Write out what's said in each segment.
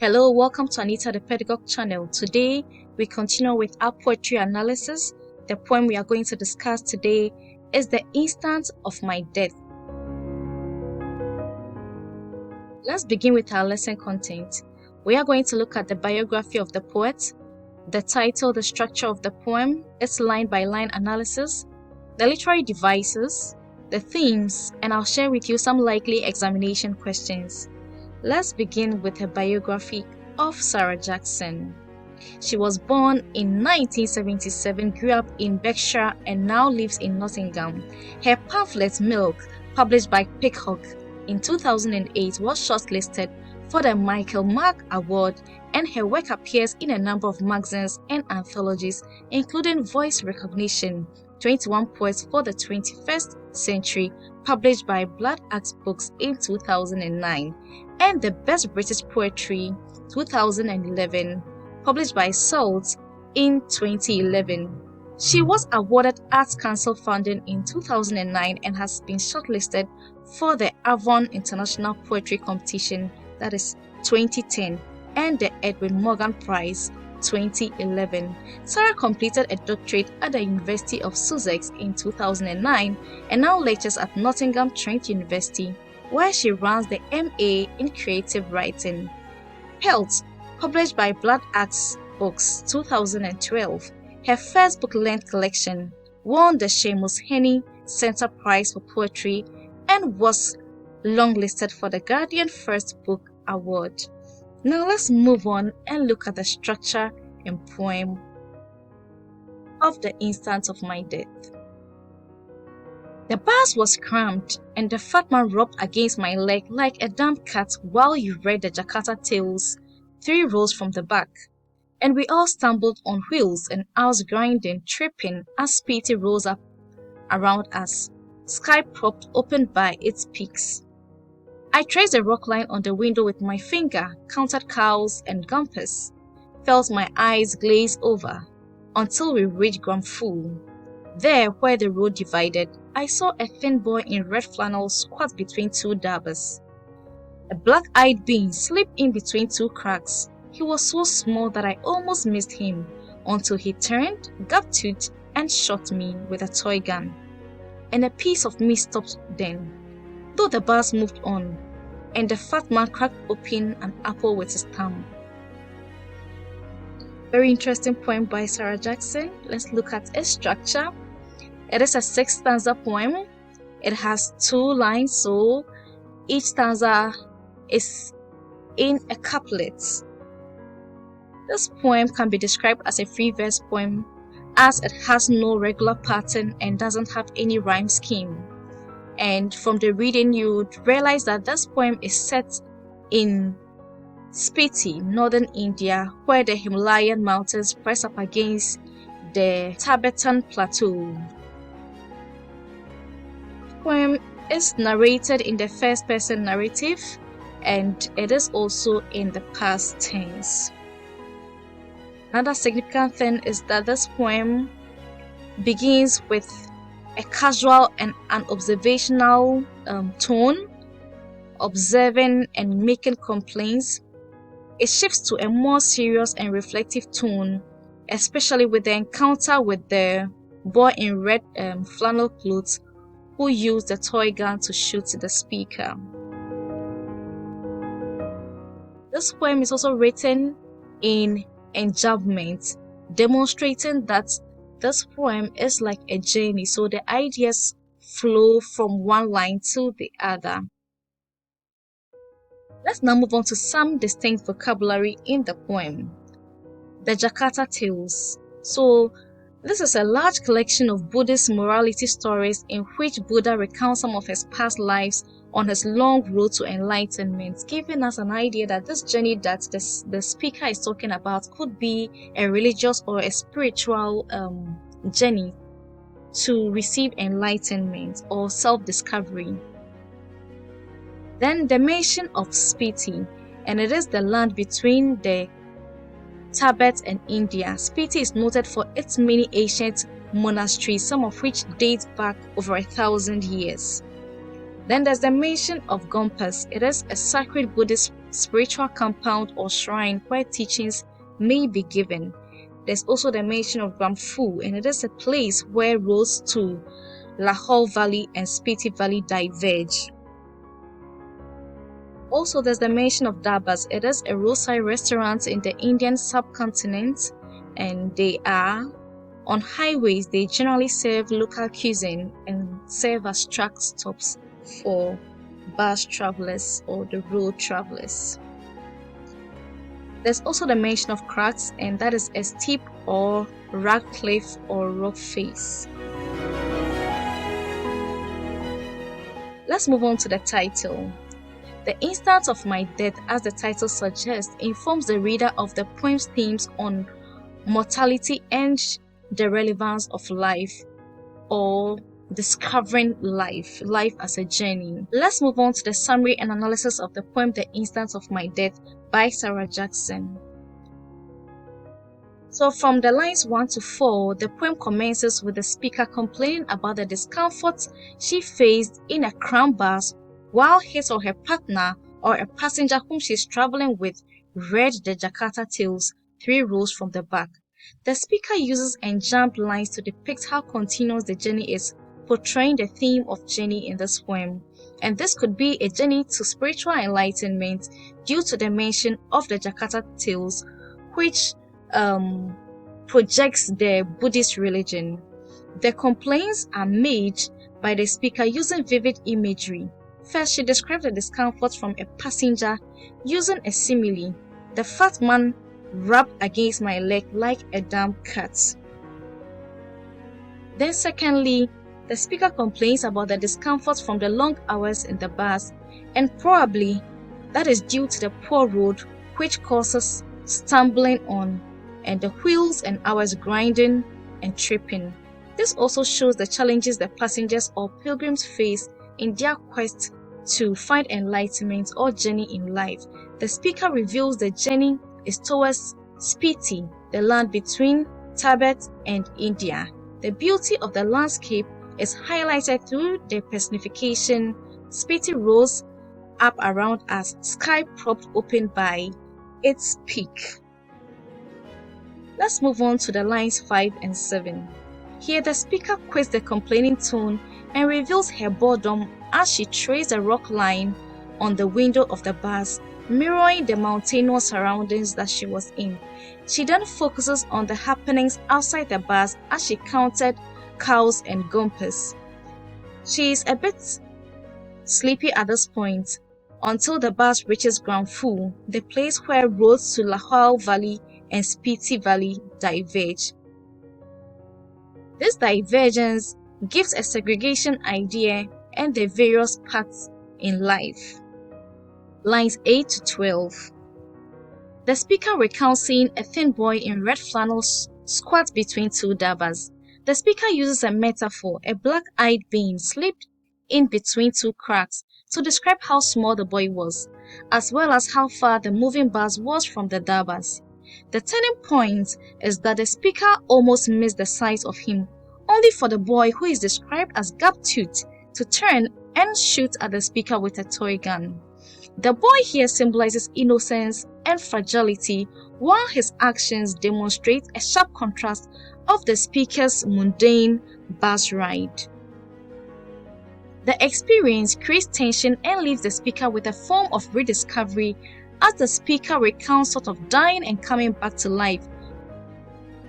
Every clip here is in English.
Hello, welcome to Anita the Pedagogue channel. Today, we continue with our poetry analysis. The poem we are going to discuss today is The Instant of My Death. Let's begin with our lesson content. We are going to look at the biography of the poet, the title, the structure of the poem, its line-by-line analysis, the literary devices, the themes, and I'll share with you some likely examination questions. Let's begin with her biography of Sarah Jackson. She was born in 1977, grew up in Berkshire, and now lives in Nottingham. Her pamphlet Milk, published by Pickhawk in 2008, was shortlisted for the Michael Mark Award, and her work appears in a number of magazines and anthologies, including Voice Recognition, 21 Poets for the 21st Century, published by Blood Axe Books in 2009, and The Best British Poetry, 2011, published by Salt in 2011. She was awarded Arts Council funding in 2009 and has been shortlisted for the Avon International Poetry Competition, that is 2010, and the Edwin Morgan Prize, 2011. Sarah completed a doctorate at the University of Sussex in 2009 and now lectures at Nottingham Trent University, where she runs the MA in Creative Writing. Health, published by Blood Axe Books, 2012. Her first book-length collection won the Seamus Heaney Centre Prize for Poetry and was longlisted for the Guardian First Book Award. Now let's move on and look at the structure and poem of The Instant of My Death. The bars was cramped and the fat man rubbed against my leg like a damp cat while you read the Jakarta Tales 3 rows from the back. And we all stumbled on wheels and I was grinding, tripping as Speedy rose up around us, sky propped open by its peaks. I traced the rock line on the window with my finger, counted cows and gumpers, felt my eyes glaze over until we reached Gramfool. There, where the road divided, I saw a thin boy in red flannel squat between 2 dabbers. A black-eyed being slipped in between 2 cracks. He was so small that I almost missed him until he turned, gap-toothed, and shot me with a toy gun. And a piece of me stopped then, though the bars moved on, and the fat man cracked open an apple with his thumb. Very interesting poem by Sarah Jackson. Let's look at its structure. It is a 6-stanza poem. It has 2 lines, so each stanza is in a couplet. This poem can be described as a free verse poem as it has no regular pattern and doesn't have any rhyme scheme. And from the reading, you would realize that this poem is set in Spiti, northern India, where the Himalayan mountains press up against the Tibetan plateau. The poem is narrated in the first-person narrative, and it is also in the past tense. Another significant thing is that this poem begins with a casual and an observational tone, observing and making complaints. It shifts to a more serious and reflective tone, especially with the encounter with the boy in red flannel clothes who used the toy gun to shoot the speaker. This poem is also written in enjambment, demonstrating that this poem is like a journey, so the ideas flow from one line to the other. Let's now move on to some distinct vocabulary in the poem. The Jakarta Tales. So, this is a large collection of Buddhist morality stories in which Buddha recounts some of his past lives on his long road to enlightenment, giving us an idea that this journey that the speaker is talking about could be a religious or a spiritual journey to receive enlightenment or self-discovery. Then the mention of Spiti, and it is the land between the Tibet and India. Spiti is noted for its many ancient monasteries, some of which date back over 1,000 years. Then there's the mention of Gompas. It is a sacred Buddhist spiritual compound or shrine where teachings may be given. There's also the mention of Gramfu, and it is a place where roads to Lahore Valley and Spiti Valley diverge. Also, there's the mention of Dabas. It is a roadside restaurant in the Indian subcontinent, and they are on highways. They generally serve local cuisine and serve as truck stops for bus travelers or the road travelers. There's also the mention of cracks, and that is a steep or rugged cliff or rock face. Let's move on to the title. The Instant of My Death, as the title suggests, informs the reader of the poem's themes on mortality and the relevance of life, or discovering life as a journey. Let's move on to the summary and analysis of the poem The Instant of My Death by Sarah Jackson. So from the lines 1 to 4, the poem commences with the speaker complaining about the discomfort she faced in a cramped bus while his or her partner or a passenger whom she's traveling with read the Jakarta Tales 3 rows from the back. The speaker uses enjambed lines to depict how continuous the journey is, portraying the theme of journey in this poem. And this could be a journey to spiritual enlightenment due to the mention of the Jakarta Tales, which projects the Buddhist religion. The complaints are made by the speaker using vivid imagery. First, she describes the discomfort from a passenger using a simile. The fat man rubbed against my leg like a damp cat. Then secondly, the speaker complains about the discomfort from the long hours in the bus, and probably that is due to the poor road, which causes stumbling on and the wheels and hours grinding and tripping. This also shows the challenges that passengers or pilgrims face in their quest to find enlightenment or journey in life. The speaker reveals the journey is towards Spiti, the land between Tibet and India. The beauty of the landscape is highlighted through the personification. Spiti rose up around us, sky propped open by its peak. Let's move on to the lines 5 and 7. Here the speaker quits the complaining tone and reveals her boredom as she traced a rock line on the window of the bus, mirroring the mountainous surroundings that she was in. She then focuses on the happenings outside the bus as she counted cows and gompers. She is a bit sleepy at this point until the bus reaches Gramfu, the place where roads to Lahore Valley and Spiti Valley diverge. This divergence gives a segregation idea and the various paths in life. Lines 8 to 12. The speaker recounts seeing a thin boy in red flannels squat between two dabas. The speaker uses a metaphor, a black-eyed being slipped in between two cracks, to describe how small the boy was, as well as how far the moving bus was from the dabas. The turning point is that the speaker almost missed the size of him, only for the boy, who is described as gap-toothed, to turn and shoot at the speaker with a toy gun. The boy here symbolizes innocence and fragility, while his actions demonstrate a sharp contrast of the speaker's mundane bus ride. The experience creates tension and leaves the speaker with a form of rediscovery as the speaker recounts sort of dying and coming back to life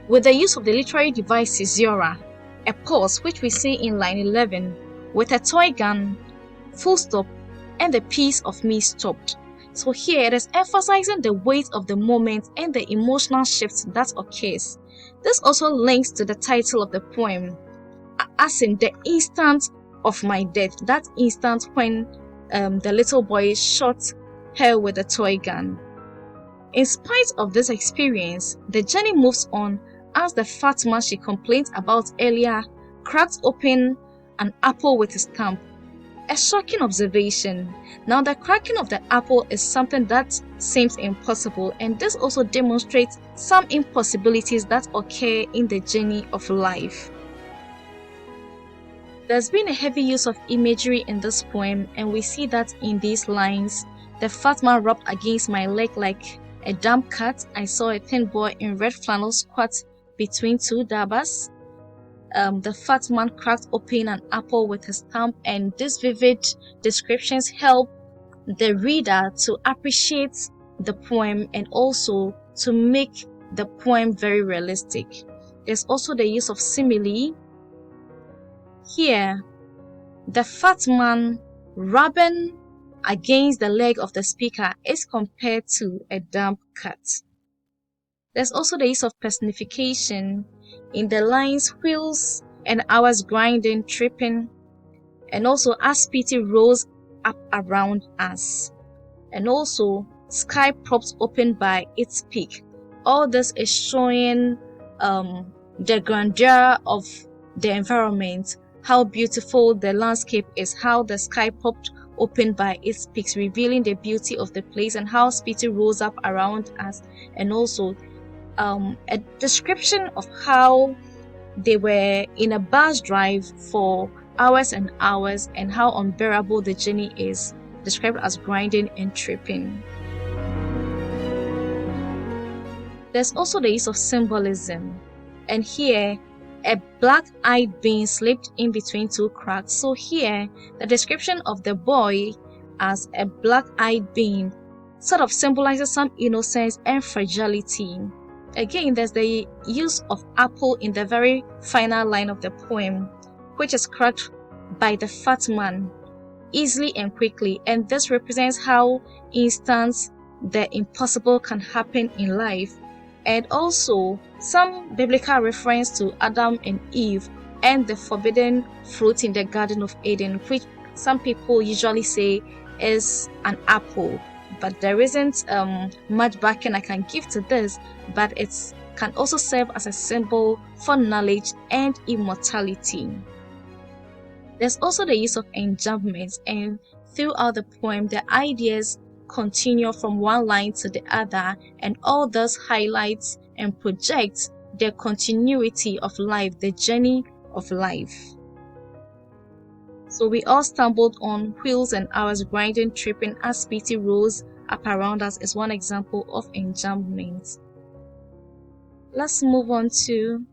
with the use of the literary device caesura, a pause which we see in line 11, with a toy gun, full stop, and the piece of me stopped. So here it is emphasizing the weight of the moment and the emotional shift that occurs. This also links to the title of the poem, as in the instant of my death, that instant when the little boy shot her with a toy gun. In spite of this experience, the journey moves on as the fat man she complained about earlier cracks open an apple with his thumb. A shocking observation. Now, the cracking of the apple is something that seems impossible, and this also demonstrates some impossibilities that occur in the journey of life. There's been a heavy use of imagery in this poem, and we see that in these lines The fat man rubbed against my leg like a damp cat. I saw a thin boy in red flannel squat between two dabbas. The fat man cracked open an apple with his thumb, and these vivid descriptions help the reader to appreciate the poem and also to make the poem very realistic. There's also the use of simile. Here, the fat man rubbing against the leg of the speaker is compared to a damp cat. There's also the use of personification in the lines wheels and hours grinding, tripping, and also as pity rose up around us, and also sky propped open by its peak. All this is showing the grandeur of the environment, how beautiful the landscape is, how the sky popped open by its peaks, revealing the beauty of the place, and how Spiti rose up around us, and also a description of how they were in a bus drive for hours and hours, and how unbearable the journey is, described as grinding and tripping. There's also the use of symbolism, and here a black-eyed being slipped in between two cracks. So here the description of the boy as a black-eyed being sort of symbolizes some innocence and fragility. Again, there's the use of apple in the very final line of the poem, which is cracked by the fat man easily and quickly, and this represents how instant the impossible can happen in life, and also some biblical reference to Adam and Eve and the forbidden fruit in the Garden of Eden, which some people usually say is an apple, but there isn't much backing I can give to this, but it can also serve as a symbol for knowledge and immortality. There's also the use of enjambments, and throughout the poem the ideas continue from one line to the other, and all this highlights and projects the continuity of life, the journey of life. So we all stumbled on wheels and hours grinding, tripping as Spiti rose up around us is one example of enjambment. Let's move on to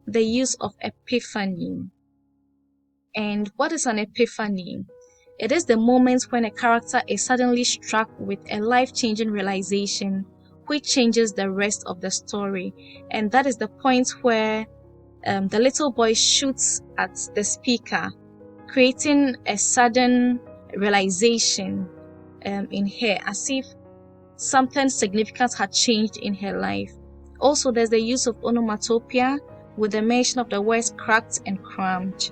the use of epiphany. And what is an epiphany? It is the moment when a character is suddenly struck with a life-changing realization which changes the rest of the story. And that is the point where the little boy shoots at the speaker, creating a sudden realization in her, as if something significant had changed in her life. Also, there's the use of onomatopoeia with the mention of the words cracked and crammed.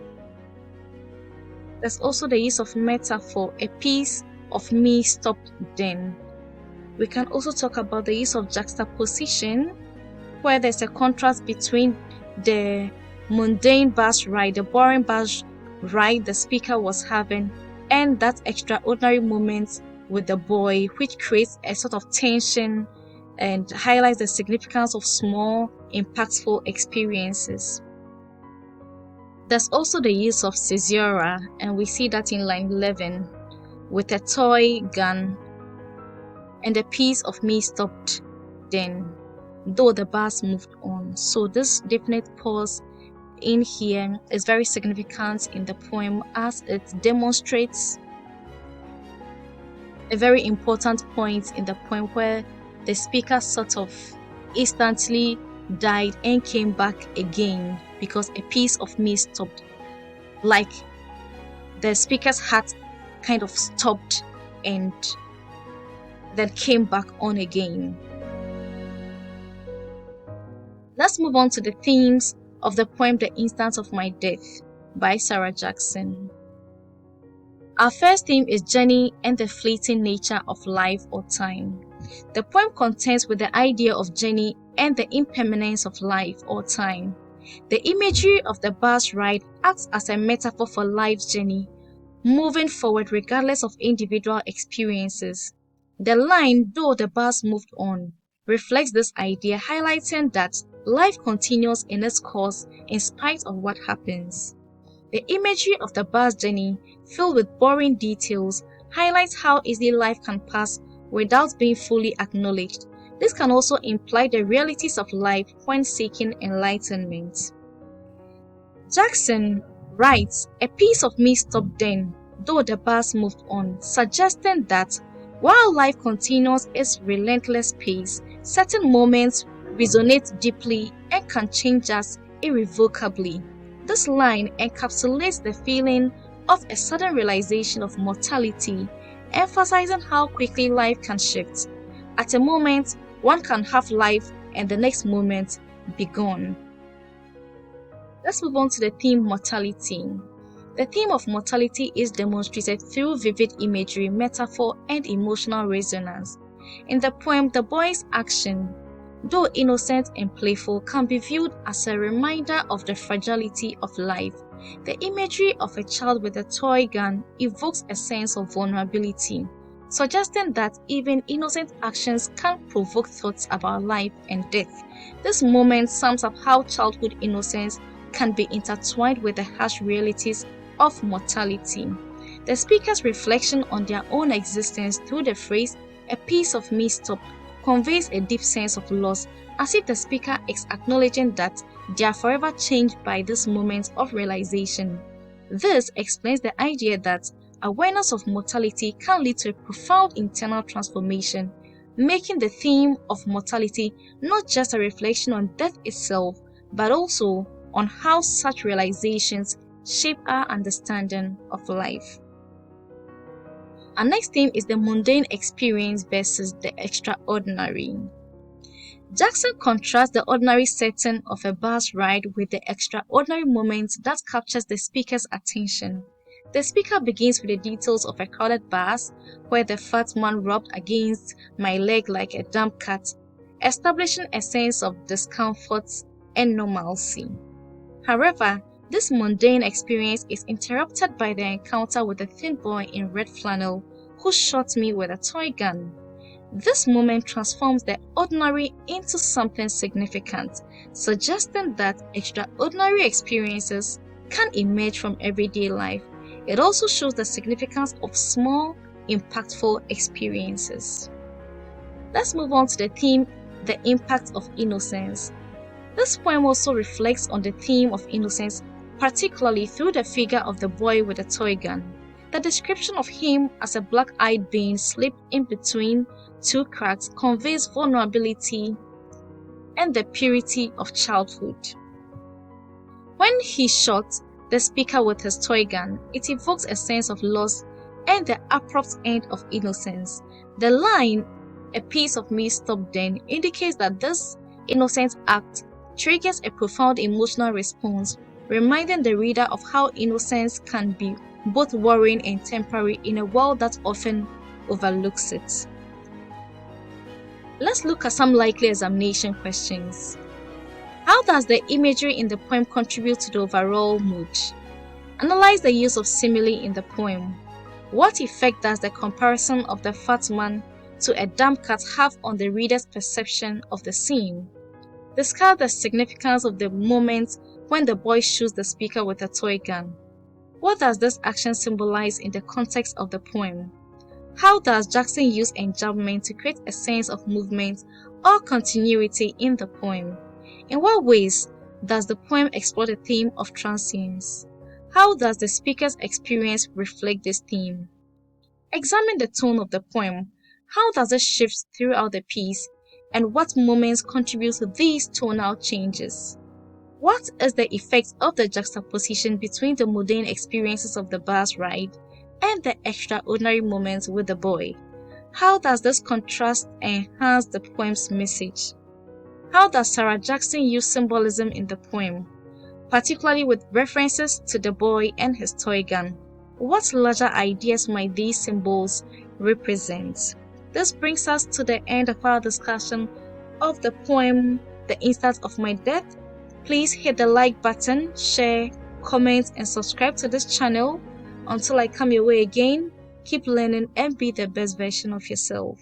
There's also the use of metaphor, a piece of me stopped then. We can also talk about the use of juxtaposition, where there's a contrast between the mundane bus ride, the boring bus ride the speaker was having, and that extraordinary moment with the boy, which creates a sort of tension and highlights the significance of small, impactful experiences. There's also the use of caesura, and we see that in line 11, with a toy gun and a piece of me stopped then, though the bus moved on. So this definite pause in here is very significant in the poem, as it demonstrates a very important point in the poem where the speaker sort of instantly died and came back again because a piece of me stopped, like the speaker's heart kind of stopped and then came back on again. Let's move on to the themes of the poem The Instant of My Death by Sarah Jackson. Our first theme is journey and the fleeting nature of life or time. The poem contends with the idea of journey and the impermanence of life or time. The imagery of the bus ride acts as a metaphor for life's journey, moving forward regardless of individual experiences. The line, though the bus moved on, reflects this idea, highlighting that life continues in its course in spite of what happens. The imagery of the bus journey, filled with boring details, highlights how easily life can pass without being fully acknowledged. This can also imply the realities of life when seeking enlightenment. Jackson writes, "A piece of me stopped then, though the bars moved on," suggesting that while life continues its relentless pace, certain moments resonate deeply and can change us irrevocably. This line encapsulates the feeling of a sudden realization of mortality, emphasizing how quickly life can shift. At a moment, one can have life and the next moment be gone. Let's move on to the theme mortality. The theme of mortality is demonstrated through vivid imagery, metaphor, and emotional resonance. In the poem, the boy's action, though innocent and playful, can be viewed as a reminder of the fragility of life. The imagery of a child with a toy gun evokes a sense of vulnerability, suggesting that even innocent actions can provoke thoughts about life and death. This moment sums up how childhood innocence can be intertwined with the harsh realities of mortality. The speaker's reflection on their own existence through the phrase, "A piece of me stopped," conveys a deep sense of loss, as if the speaker is acknowledging that they are forever changed by this moment of realization. This explains the idea that awareness of mortality can lead to a profound internal transformation, making the theme of mortality not just a reflection on death itself, but also on how such realizations shape our understanding of life. Our next theme is the mundane experience versus the extraordinary. Jackson contrasts the ordinary setting of a bus ride with the extraordinary moment that captures the speaker's attention. The speaker begins with the details of a crowded bus where the fat man rubbed against my leg like a damp cat, establishing a sense of discomfort and normalcy. However, this mundane experience is interrupted by the encounter with a thin boy in red flannel who shot me with a toy gun. This moment transforms the ordinary into something significant, suggesting that extraordinary experiences can emerge from everyday life. It also shows the significance of small, impactful experiences. Let's move on to the theme, the impact of innocence. This poem also reflects on the theme of innocence, particularly through the figure of the boy with a toy gun. The description of him as a black-eyed being slipped in between two cracks conveys vulnerability and the purity of childhood. When he shot the speaker with his toy gun, it evokes a sense of loss and the abrupt end of innocence. The line, "A piece of me stopped then," indicates that this innocent act triggers a profound emotional response, reminding the reader of how innocence can be both worrying and temporary in a world that often overlooks it. Let's look at some likely examination questions. How does the imagery in the poem contribute to the overall mood? Analyze the use of simile in the poem. What effect does the comparison of the fat man to a damp cat have on the reader's perception of the scene? Discuss the significance of the moment when the boy shoots the speaker with a toy gun. What does this action symbolize in the context of the poem? How does Jackson use enjambment to create a sense of movement or continuity in the poem? In what ways does the poem explore the theme of transience? How does the speaker's experience reflect this theme? Examine the tone of the poem. How does it shift throughout the piece, and what moments contribute to these tonal changes? What is the effect of the juxtaposition between the mundane experiences of the bus ride and the extraordinary moments with the boy? How does this contrast enhance the poem's message? How does Sarah Jackson use symbolism in the poem, particularly with references to the boy and his toy gun? What larger ideas might these symbols represent? This brings us to the end of our discussion of the poem, The Instant of My Death. Please hit the like button, share, comment, and subscribe to this channel. Until I come your way again, keep learning and be the best version of yourself.